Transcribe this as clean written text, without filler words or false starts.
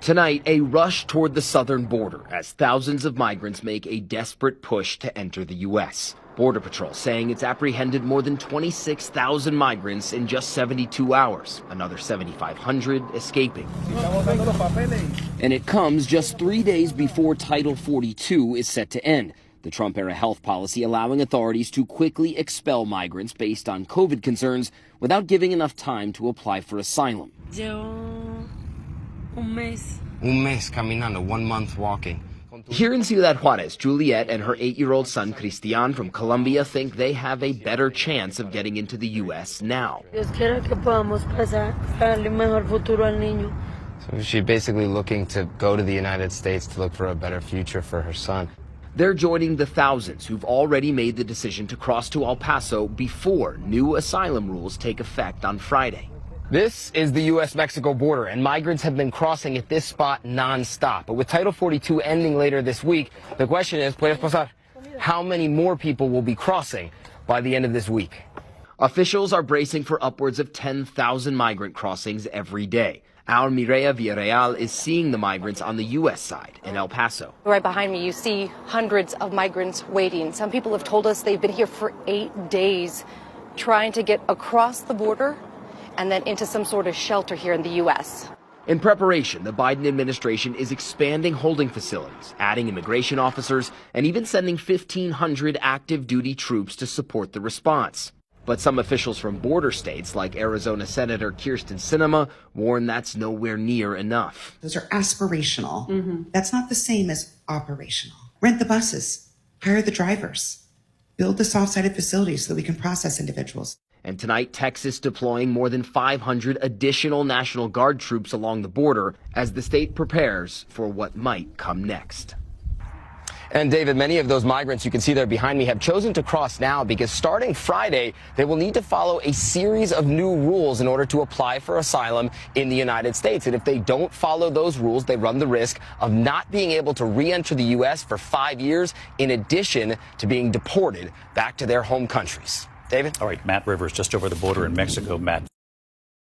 Tonight, a rush toward the southern border as thousands of migrants make a desperate push to enter the U.S. Border Patrol saying it's apprehended more than 26,000 migrants in just 72 hours, another 7,500 escaping. And it comes just 3 days before Title 42 is set to end. The Trump-era health policy allowing authorities to quickly expel migrants based on COVID concerns without giving enough time to apply for asylum. Un mes caminando, 1 month walking. Here in Ciudad Juarez, Juliet and her 8-year-old son, Cristian, from Colombia, think they have a better chance of getting into the U.S. now. So she's basically looking to go to the United States to look for a better future for her son. They're joining the thousands who've already made the decision to cross to El Paso before new asylum rules take effect on Friday. This is the U.S.-Mexico border, and migrants have been crossing at this spot nonstop. But with Title 42 ending later this week, the question is, ¿puedes pasar? How many more people will be crossing by the end of this week? Officials are bracing for upwards of 10,000 migrant crossings every day. Our Mireya Villarreal is seeing the migrants on the U.S. side in El Paso. Right behind me, you see hundreds of migrants waiting. Some people have told us they've been here for 8 days trying to get across the border and then into some sort of shelter here in the U.S. In preparation, the Biden administration is expanding holding facilities, adding immigration officers, and even sending 1,500 active duty troops to support the response. But some officials from border states, like Arizona Senator Kyrsten Sinema, warn that's nowhere near enough. Those are aspirational. That's not the same as operational. Rent the buses, hire the drivers, build the soft-sided facilities so that we can process individuals. And tonight, Texas deploying more than 500 additional National Guard troops along the border as the state prepares for what might come next. And David, many of those migrants you can see there behind me have chosen to cross now because starting Friday, they will need to follow a series of new rules in order to apply for asylum in the United States. And if they don't follow those rules, they run the risk of not being able to re-enter the U.S. for 5 years, in addition to being deported back to their home countries. David? All right, Matt Rivers, just over the border in Mexico. Matt.